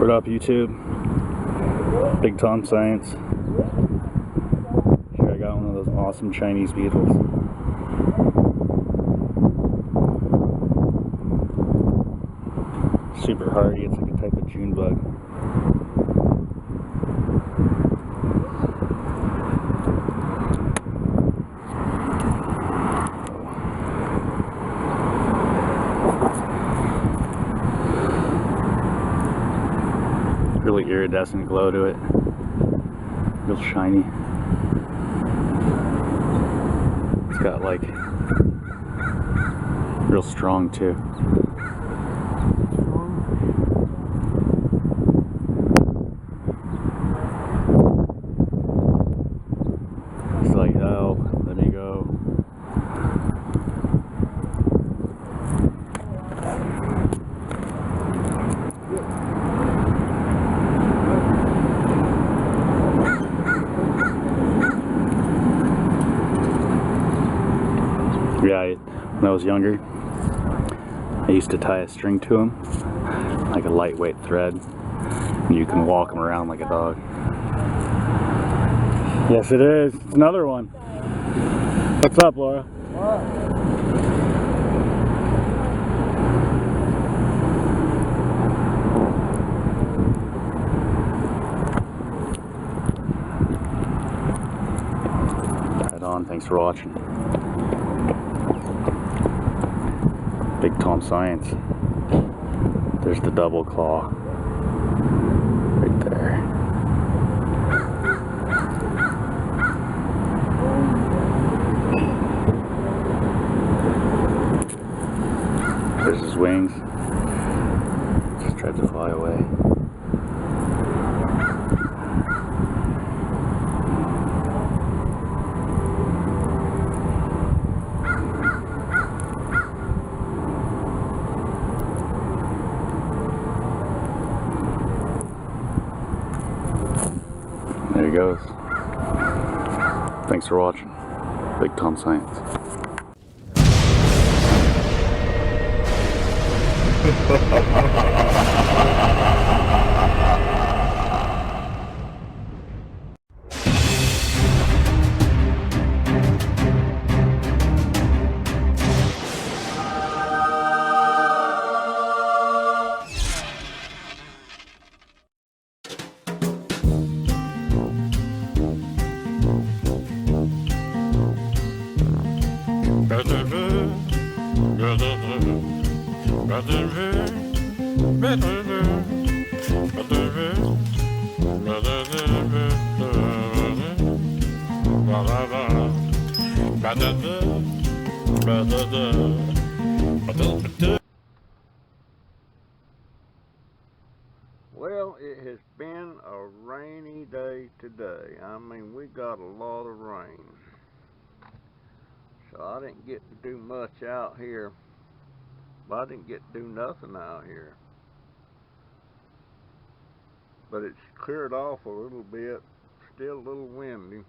What up, YouTube? Big Tom Science. Here I got one of those awesome Chinese beetles. Super hardy, it's like a type of Junebug. Really iridescent glow to it. Real shiny. It's got like real strong too. It's like, oh, let me go. Yeah, when I was younger, I used to tie a string to him, like a lightweight thread, and you can walk him around like a dog. Yes, it is. It's another one. What's up, Laura? What? Right on. Thanks for watching. Big Tom Science. There's the double claw. Right there. There's his wings. Just tried to fly away. There he goes. Thanks for watching. Big Tom Science. Well, it has been a rainy day today. I mean, we got a lot of rain. So I didn't get to do much out here. Well, I didn't get to do nothing out here. But it's cleared off a little bit. Still a little windy.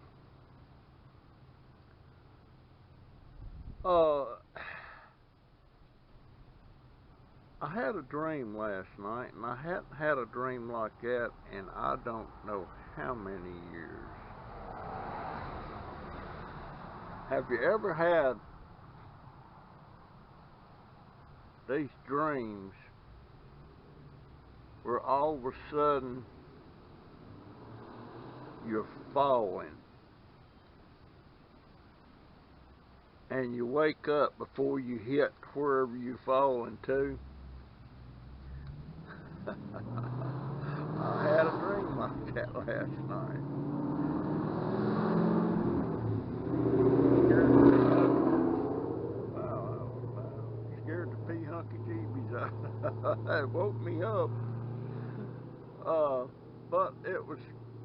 I had a dream last night, and I hadn't had a dream like that in I don't know how many years. Have you ever had these dreams where all of a sudden you're falling and you wake up before you hit wherever you're falling to? I had a dream like that last night. Scared the pea hunky jeebies out. It woke me up. But it was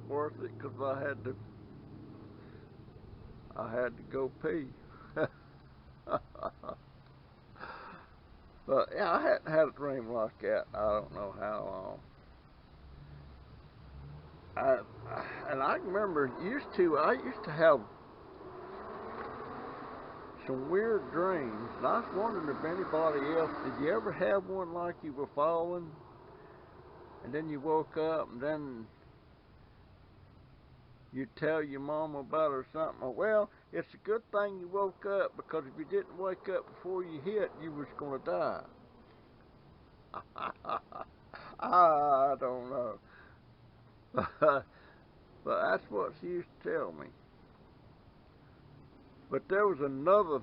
worth it because I had to go pee. But yeah, I hadn't had a dream like that. I don't know how long. I remember I used to have some weird dreams, and I was wondering if anybody else, did you ever have one like you were falling and then you woke up, and then you tell your mama about it or something. Well, it's a good thing you woke up, because if you didn't wake up before you hit, you was gonna die. I don't know. But that's what she used to tell me. But there was another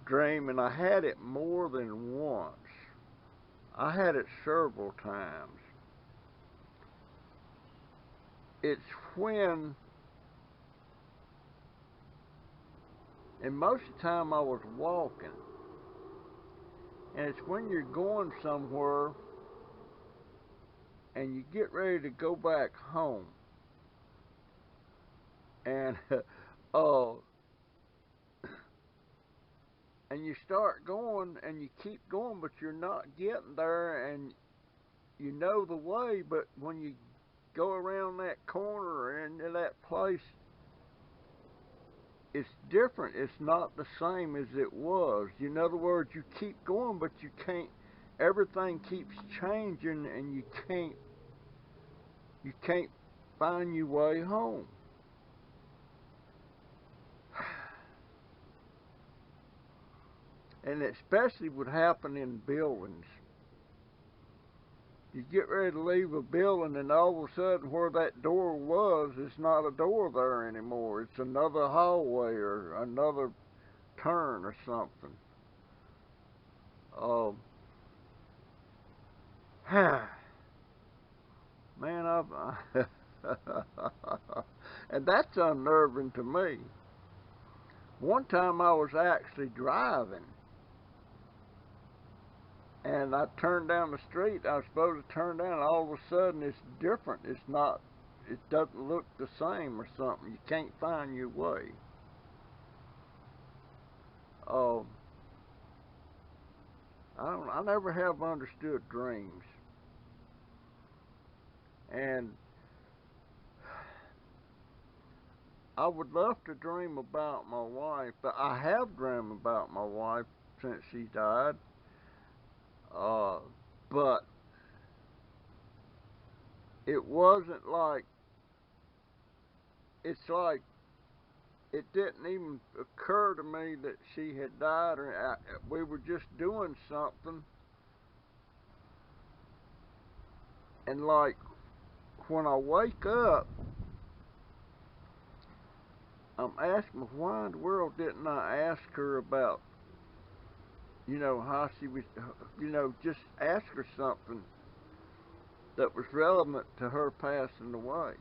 dream, and I had it more than once. I had it several times. It's when, and most of the time I was walking, and it's when you're going somewhere and you get ready to go back home, and and you start going and you keep going, but you're not getting there, and you know the way, but when you go around that corner and into that place, it's different. It's not the same as it was. In other words, you keep going, but you can't. Everything keeps changing, and you can't find your way home. And it especially would happen in buildings. You get ready to leave a building, and all of a sudden where that door was, it's not a door there anymore. It's another hallway or another turn or something. Man, and that's unnerving to me. One time I was actually driving, and I turned down the street I was supposed to turn down, and all of a sudden it's different. It's not, it doesn't look the same or something. You can't find your way. I never have understood dreams. And I would love to dream about my wife, but I have dreamed about my wife since she died. But it wasn't like, it's like it didn't even occur to me that she had died, or we were just doing something, and like when I wake up, I'm asking, why in the world didn't I ask her about, how she was, just ask her something that was relevant to her passing away.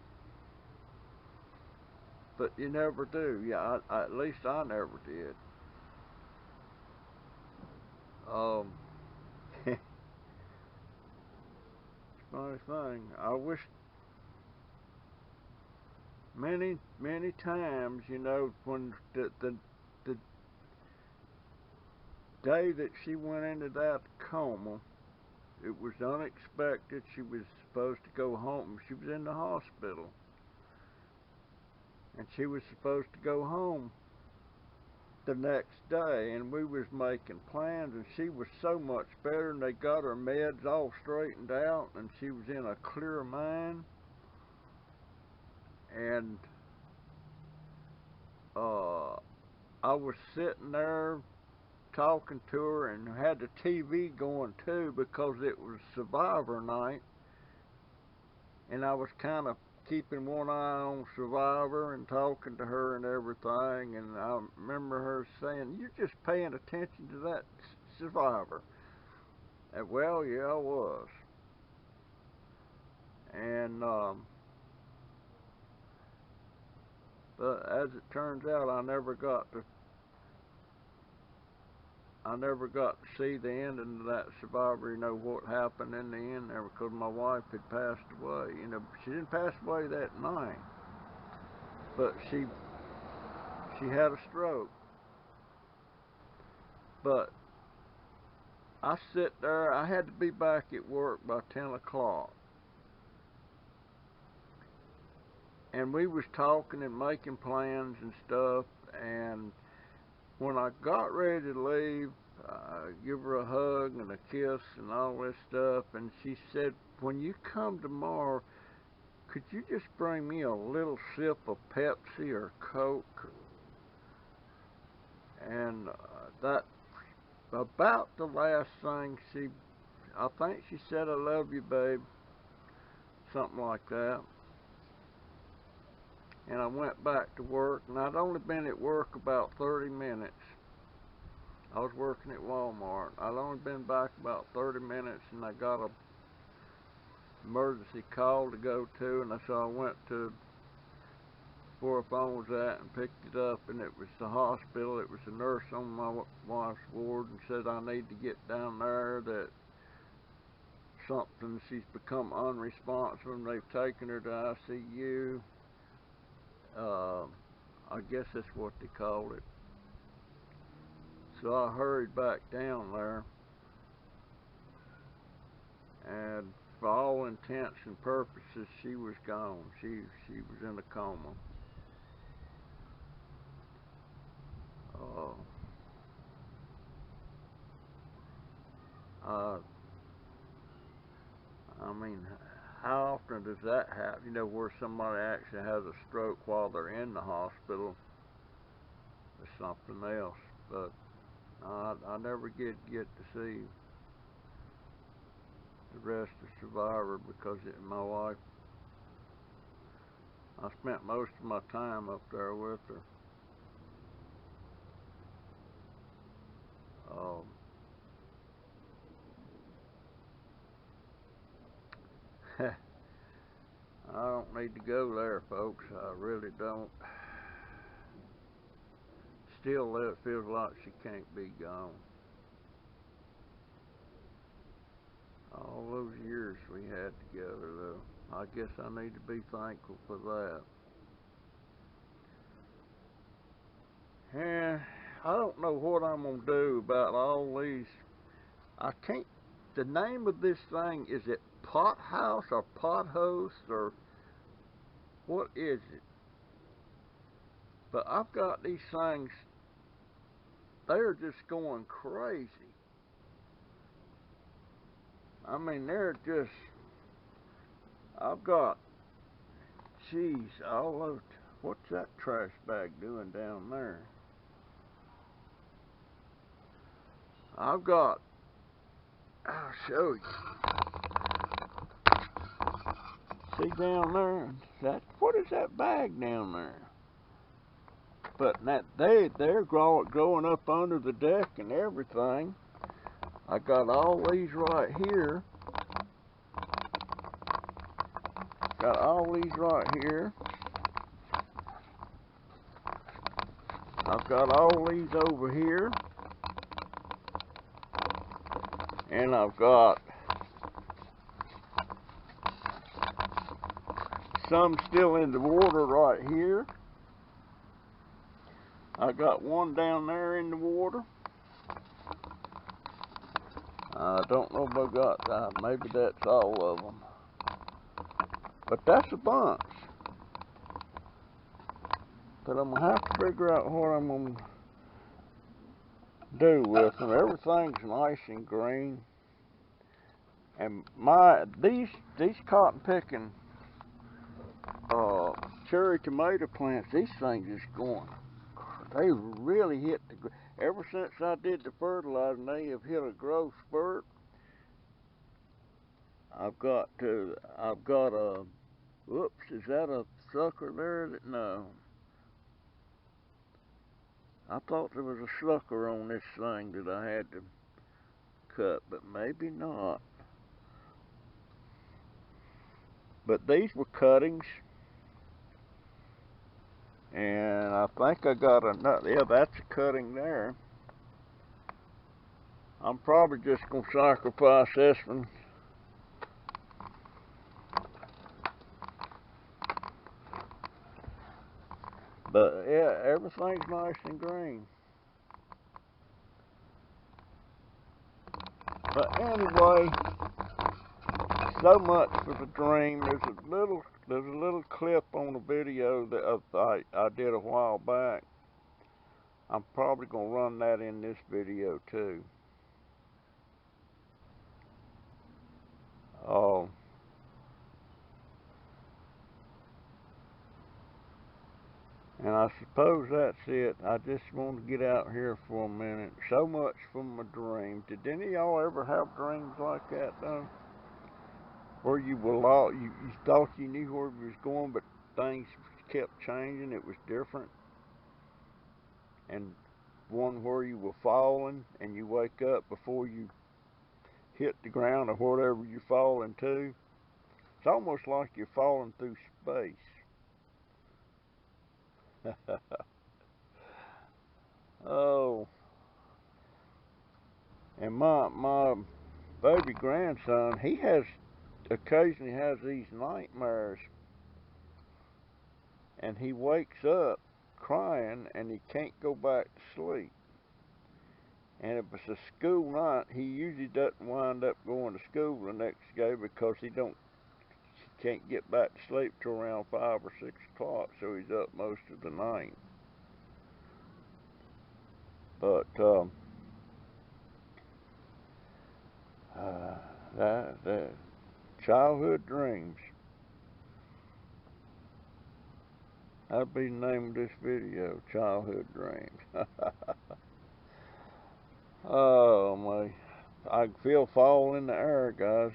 But you never do. Yeah, at least I never did. It's a funny thing. I wish many, many times, when the day that she went into that coma, it was unexpected. She was supposed to go home. She was in the hospital, and she was supposed to go home the next day, and we was making plans, and she was so much better, and they got her meds all straightened out, and she was in a clear mind. And I was sitting there talking to her, and had the TV going too, because it was Survivor night, and I was kind of keeping one eye on Survivor and talking to her and everything. And I remember her saying, "You're just paying attention to that Survivor." And well, yeah, I was. And but as it turns out, I never got to see the ending of that Survivor. What happened in the end there, because my wife had passed away. She didn't pass away that night, but she had a stroke. But I sit there. I had to be back at work by 10 o'clock. And we was talking and making plans and stuff. And when I got ready to leave, give her a hug and a kiss and all this stuff. And she said, when you come tomorrow, could you just bring me a little sip of Pepsi or Coke? And that about the last thing I think she said, I love you, babe. Something like that. And I went back to work, and I'd only been at work about 30 minutes. I was working at Walmart. I'd only been back about 30 minutes, and I got a emergency call to go to, and so I went to where her phone was at and picked it up, and it was the hospital. It was a nurse on my wife's ward, and said I need to get down there, that something, she's become unresponsive, and they've taken her to ICU. I guess that's what they called it. So I hurried back down there, and for all intents and purposes, she was gone. She was in a coma. I mean, how often does that happen? You know, where somebody actually has a stroke while they're in the hospital. It's something else. But I never get to see the rest of Survivor because my wife, I spent most of my time up there with her. I don't need to go there, folks. I really don't. Still, it feels like she can't be gone. All those years we had together, though. I guess I need to be thankful for that. And I don't know what I'm going to do about all these. I can't. The name of this thing, is it pot house or pot host or what is it? But I've got these things, they're just going crazy. I mean, they're just, I've got, geez, all over. What's that trash bag doing down there? I've got, I'll show you. See down there? What is that bag down there? But they're growing up under the deck and everything. I got all these right here. Got all these right here. I've got all these over here. And I've got some still in the water right here. I got one down there in the water. I don't know if I got that. Maybe that's all of them. But that's a bunch. But I'm going to have to figure out what I'm going to do with them. Everything's nice and green. And these cotton picking cherry tomato plants, these things is going. They really hit the ground. Ever since I did the fertilizing, they have hit a growth spurt. I've got a, whoops, is that a sucker there? No. I thought there was a sucker on this thing that I had to cut, but maybe not. But these were cuttings. And I think I got another, yeah, that's a cutting there. I'm probably just going to sacrifice this one. But yeah, everything's nice and green. But anyway, so much for the dream. There's a little clip on a video that I did a while back. I'm probably gonna run that in this video too. I suppose that's it. I just want to get out here for a minute. So much from my dream. Did any of y'all ever have dreams like that though? Where you were lost, you thought you knew where you was going, but things kept changing. It was different. And one where you were falling and you wake up before you hit the ground or whatever you're falling to. It's almost like you're falling through space. Oh, and my baby grandson, he occasionally has these nightmares, and he wakes up crying and he can't go back to sleep. And if it's a school night, he usually doesn't wind up going to school the next day because he can't get back to sleep till around 5 or 6 o'clock, so he's up most of the night. But the childhood dreams. That'd be the name of this video, Childhood Dreams. Oh my, I can feel fall in the air, guys.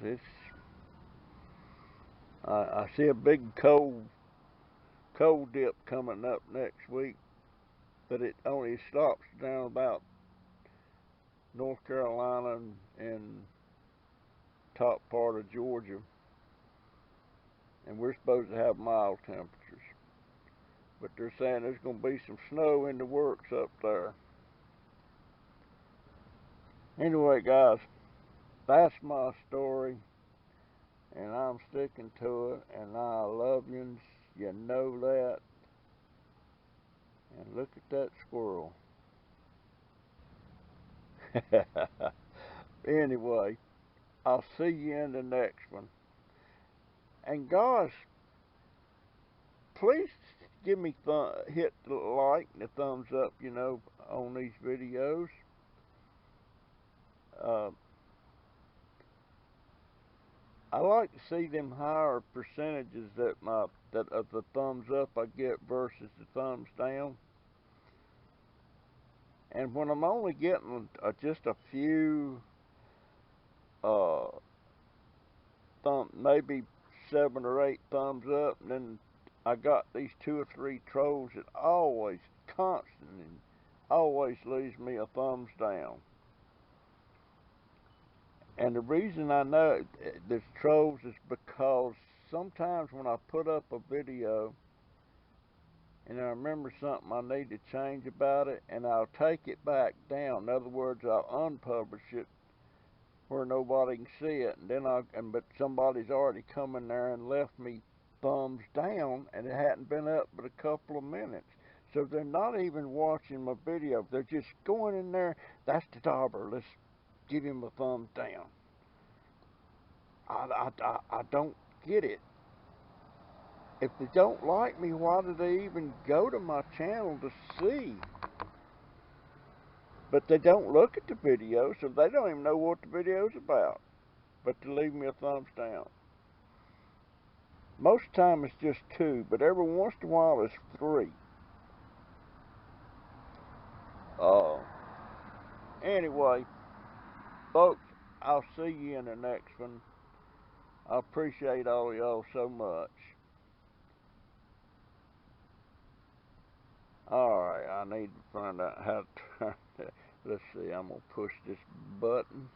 I see a big cold dip coming up next week, but it only stops down about North Carolina and top part of Georgia, and we're supposed to have mild temperatures. But they're saying there's going to be some snow in the works up there. Anyway, guys, that's my story, and I'm sticking to it, and I love yous. You know that. And look at that squirrel. Anyway, I'll see you in the next one. And guys, please give me hit the like and the thumbs up, on these videos. I like to see them higher percentages that of the thumbs up I get versus the thumbs down. And when I'm only getting just a few, maybe 7 or 8 thumbs up, and then I got these 2 or 3 trolls that always, constantly, always leaves me a thumbs down. And the reason I know there's trolls is because sometimes when I put up a video and I remember something I need to change about it, and I'll take it back down. In other words, I'll unpublish it where nobody can see it, and then but somebody's already come in there and left me thumbs down, and it hadn't been up but a couple of minutes. So they're not even watching my video. They're just going in there. That's the dauber. Let's give him a thumbs down. I don't get it. If they don't like me, why do they even go to my channel to see? But they don't look at the video, so they don't even know what the video's about. But to leave me a thumbs down. Most of the time it's just 2, but every once in a while it's 3. Anyway, folks, I'll see you in the next one. I appreciate all of y'all so much. Alright, I need to find out how to turn it. Let's see, I'm going to push this button.